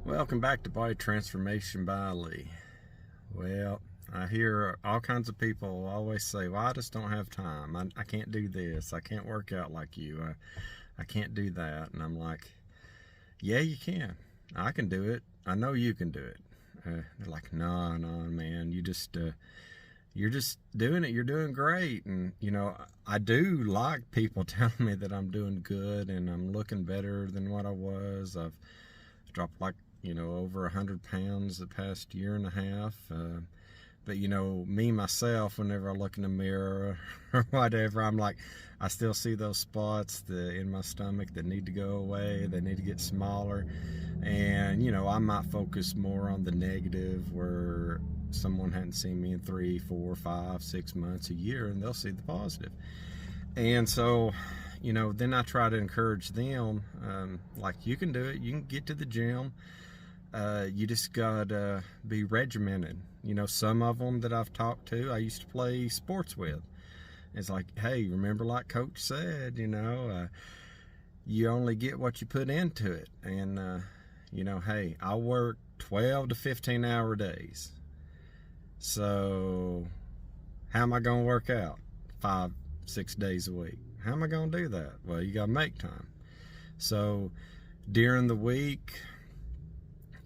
Welcome back to Body Transformation by Lee. Well, I hear all kinds of people always say, well, I just don't have time. I can't do this. I can't work out like you. I can't do that. And I'm like, yeah, you can. I can do it. I know you can do it. They're like, no, man. You're just doing it. You're doing great. And, I do like people telling me that I'm doing good and I'm looking better than what I was. I've dropped over 100 pounds the past year and a half. But me myself, whenever I look in the mirror or whatever, I'm like, I still see those spots in my stomach that need to go away. They need to get smaller. And I might focus more on the negative, where someone hadn't seen me in 3, 4, 5, 6 months, a year, and they'll see the positive. And so then I try to encourage them, like, you can do it. You can get to the gym. You just gotta be regimented. Some of them that I've talked to, I used to play sports with. It's like, hey, remember, like Coach said, you only get what you put into it. And, hey, I work 12 to 15 hour days. So how am I going to work out 5, 6 days a week? How am I going to do that? Well, you got to make time. So during the week,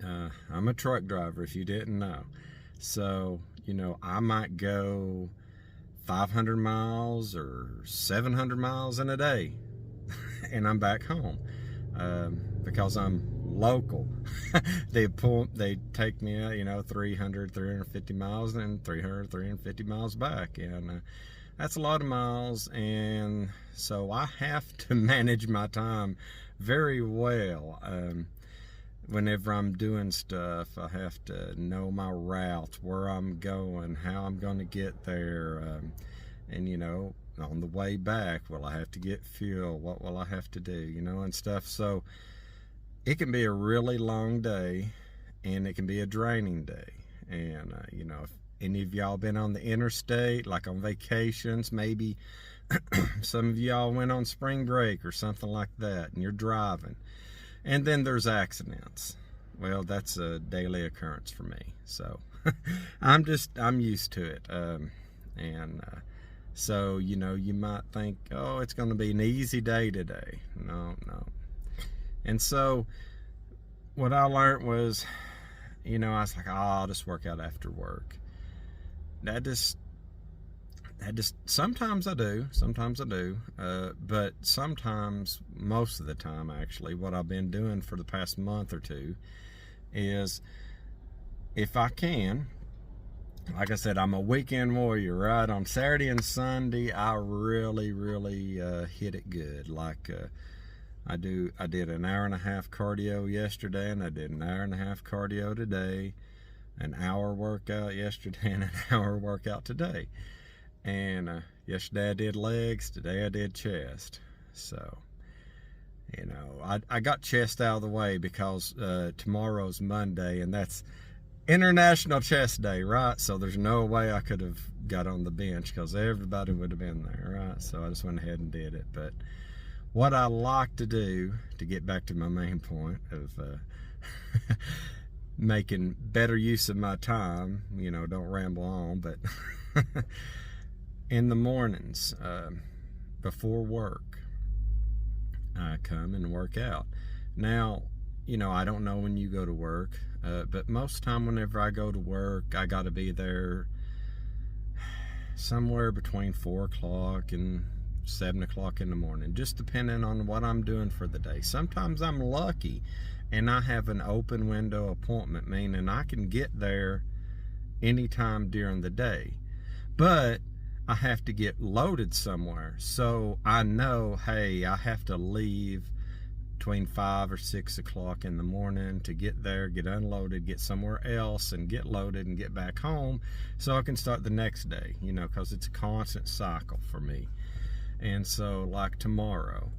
I'm a truck driver, if you didn't know. So, I might go 500 miles or 700 miles in a day, and I'm back home, because I'm local. They take me, 300, 350 miles, and 300, 350 miles back, and that's a lot of miles. And so I have to manage my time very well. Whenever I'm doing stuff, I have to know my route, where I'm going, how I'm going to get there, and on the way back, will I have to get fuel? What will I have to do? And stuff. So it can be a really long day, and it can be a draining day. And if any of y'all been on the interstate, like on vacations, maybe some of y'all went on spring break or something like that, and you're driving. And then there's accidents. Well, that's a daily occurrence for me. So I'm used to it. So, you might think, oh, it's going to be an easy day today. No. And so what I learned was, I was like, oh, I'll just work out after work. That just sometimes I do, but sometimes, most of the time actually, what I've been doing for the past month or two is, if I can, like I said, I'm a weekend warrior, right? On Saturday and Sunday, I really hit it good. Like, I did an hour and a half cardio yesterday, and I did an hour and a half cardio today, an hour workout yesterday, and an hour workout today. And yesterday I did legs, today I did chest. So, I got chest out of the way because tomorrow's Monday, and that's International Chest Day, right? So there's no way I could have got on the bench, because everybody would have been there, right? So I just went ahead and did it. But what I like to do, to get back to my main point of making better use of my time, don't ramble on, but in the mornings, before work, I come and work out. Now, I don't know when you go to work, but most time whenever I go to work, I got to be there somewhere between 4 o'clock and 7 o'clock in the morning, just depending on what I'm doing for the day. Sometimes I'm lucky and I have an open window appointment, meaning I can get there anytime during the day. But I have to get loaded somewhere. So I know, hey, I have to leave between 5 or 6 o'clock in the morning to get there, get unloaded, get somewhere else, and get loaded and get back home, so I can start the next day, because it's a constant cycle for me. And so, like tomorrow,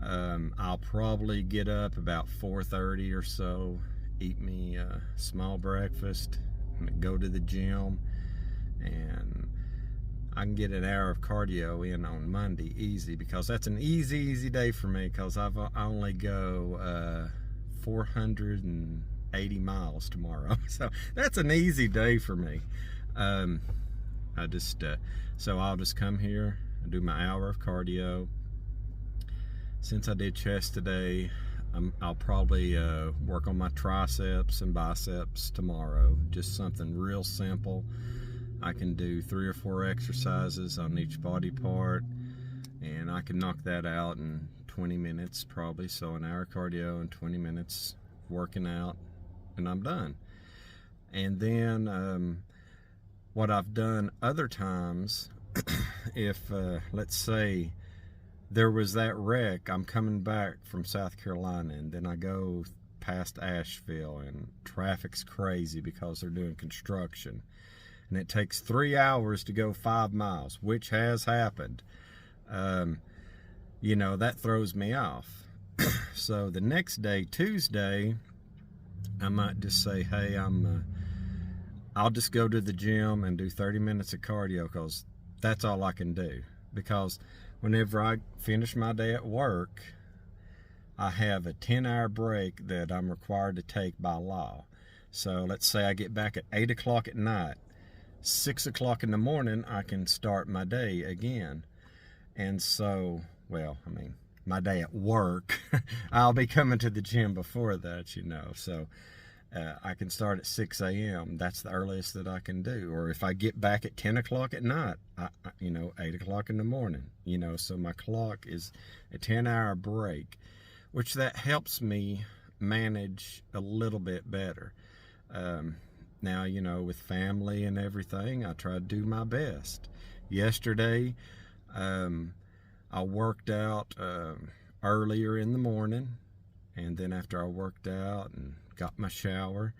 I'll probably get up about 4:30 or so, eat me a small breakfast, and go to the gym, and I can get an hour of cardio in on Monday easy, because that's an easy day for me, because I only go 480 80 miles tomorrow. So that's an easy day for me. So I'll just come here and do my hour of cardio. Since I did chest today, I'll probably work on my triceps and biceps tomorrow. Just something real simple. I can do 3 or 4 exercises on each body part, and I can knock that out in 20 minutes probably. So an hour cardio and 20 minutes working out, and I'm done. And then what I've done other times, if let's say there was that wreck, I'm coming back from South Carolina, and then I go past Asheville, and traffic's crazy because they're doing construction, and it takes 3 hours to go 5 miles, which has happened. You know, that throws me off. So the next day, Tuesday, I might just say, hey, I'll just go to the gym and do 30 minutes of cardio, because that's all I can do. Because whenever I finish my day at work, I have a 10-hour break that I'm required to take by law. So let's say I get back at 8 o'clock at night. 6 o'clock in the morning, I can start my day again. And so, well, I mean, my day at work, I'll be coming to the gym before that, you know. So I can start at 6 a.m. That's the earliest that I can do. Or if I get back at 10 o'clock at night, 8 o'clock in the morning, you know. So my clock is a 10-hour break, which that helps me manage a little bit better. Now, you know, with family and everything, I try to do my best. Yesterday, I worked out earlier in the morning, and then after I worked out and got my shower,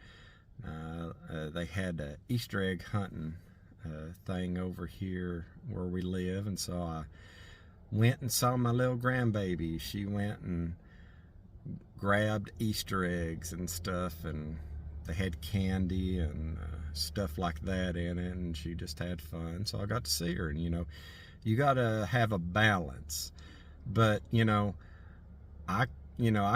they had an Easter egg hunting thing over here where we live, and so I went and saw my little grandbaby. She went and grabbed Easter eggs and stuff, and they had candy and stuff like that in it, and she just had fun. So I got to see her, and you know, you got to have a balance. But you know, I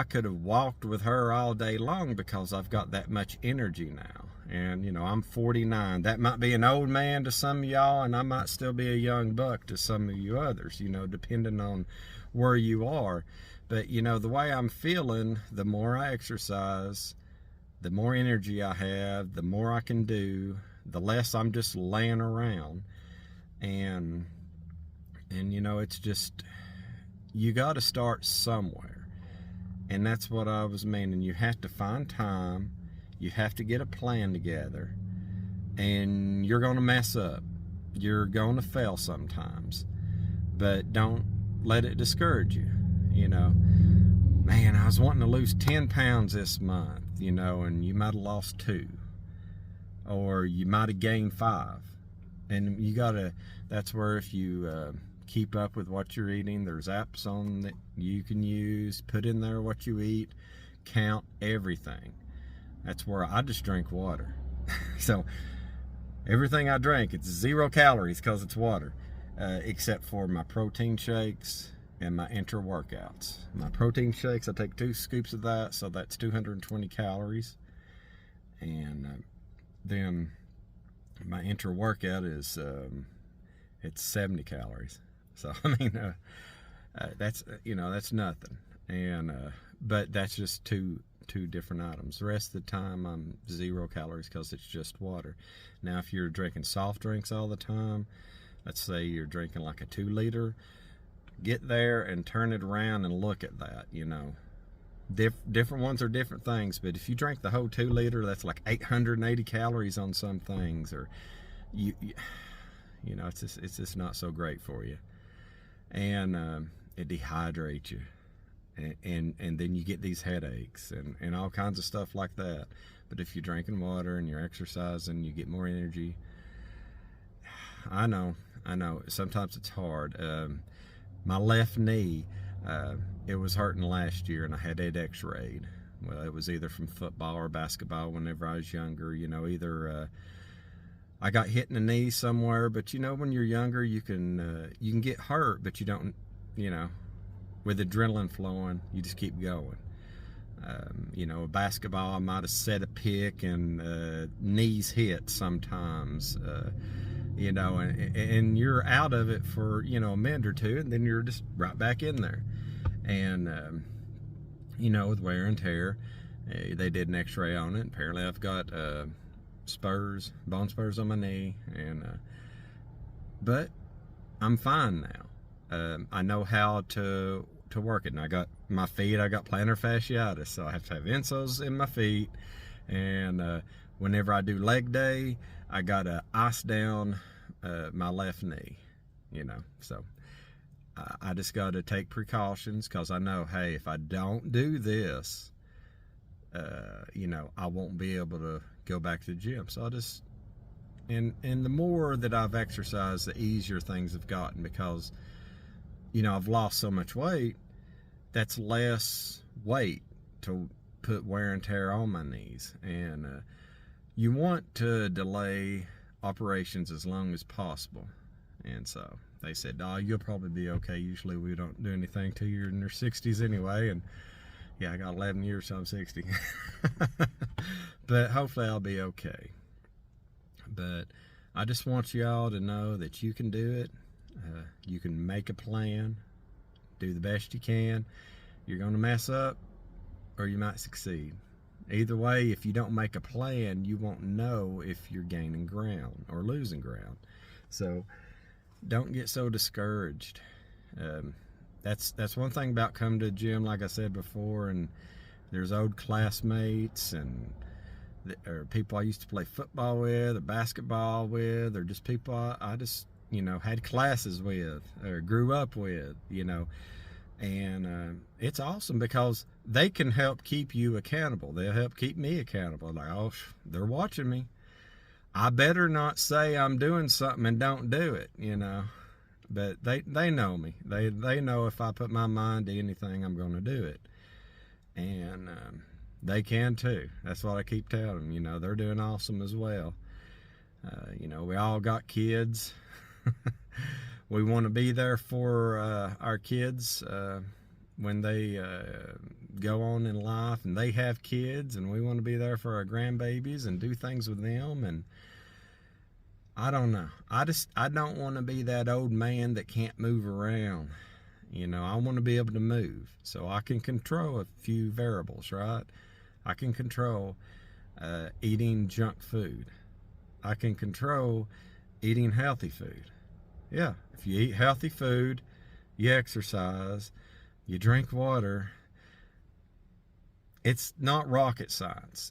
could have walked with her all day long because I've got that much energy now. And you know, I'm 49. That might be an old man to some of y'all, and I might still be a young buck to some of you others, you know, depending on where you are. But you know, the way I'm feeling, the more I exercise, the more energy I have, the more I can do, the less I'm just laying around. And you know, it's just, you got to start somewhere. And that's what I was meaning. You have to find time. You have to get a plan together. And you're going to mess up. You're going to fail sometimes. But don't let it discourage you. You know, man, I was wanting to lose 10 pounds this month, you know, and you might have lost 2. Or you might have gained 5. And you got to, that's where if you keep up with what you're eating, there's apps on that you can use, put in there what you eat, count everything. That's where I just drink water. So everything I drink, it's 0 calories because it's water, except for my protein shakes and my intra-workouts. My protein shakes, I take 2 scoops of that, so that's 220 calories. And then my intra-workout is, it's 70 calories. So, I mean, that's, you know, that's nothing. And, but that's just two different items. The rest of the time, I'm 0 calories because it's just water. Now, if you're drinking soft drinks all the time, let's say you're drinking like a 2-liter, get there and turn it around and look at that, you know. Different ones are different things, but if you drink the whole 2-liter, that's like 880 calories on some things, or you know, it's just not so great for you. And it dehydrates you, and then you get these headaches and all kinds of stuff like that. But if you're drinking water and you're exercising, you get more energy. I know sometimes it's hard. My left knee, it was hurting last year, and I had it x-rayed. Well, it was either from football or basketball whenever I was younger. You know, either I got hit in the knee somewhere, but you know, when you're younger, you can get hurt, but you don't, you know, with adrenaline flowing, you just keep going. You know, a basketball, I might have set a pick and knees hit sometimes. You know, and you're out of it for, you know, a minute or two, and then you're just right back in there. And, you know, with wear and tear, they did an x-ray on it. Apparently I've got spurs, bone spurs on my knee, and but I'm fine now. I know how to work it. And I got my feet, I got plantar fasciitis, so I have to have insoles in my feet. And whenever I do leg day, I got to ice down my left knee, you know. So I just got to take precautions, because I know, hey, if I don't do this, you know, I won't be able to go back to the gym. So I just, and the more that I've exercised, the easier things have gotten, because, you know, I've lost so much weight. That's less weight to put wear and tear on my knees. And you want to delay operations as long as possible. And so they said, oh, you'll probably be okay. Usually we don't do anything till you're in your 60s anyway. And yeah, I got 11 years, so I'm 60. But hopefully I'll be okay. But I just want you all to know that you can do it. You can make a plan, do the best you can. You're going to mess up, or you might succeed. Either way, if you don't make a plan, you won't know if you're gaining ground or losing ground. So don't get so discouraged. That's one thing about coming to the gym, like I said before, and there's old classmates and or people I used to play football with or basketball with, or just people I just, you know, had classes with or grew up with, you know. And it's awesome, because they can help keep you accountable. They'll help keep me accountable. Like, oh, they're watching me. I better not say I'm doing something and don't do it, you know. But they know me. They know if I put my mind to anything, I'm going to do it. And they can too. That's what I keep telling them. You know, they're doing awesome as well. You know, we all got kids. We want to be there for our kids when they go on in life and they have kids, and we want to be there for our grandbabies and do things with them. And I don't know. I don't want to be that old man that can't move around. You know, I want to be able to move, so I can control a few variables, right? I can control eating junk food. I can control eating healthy food. Yeah, if you eat healthy food, you exercise, you drink water, it's not rocket science.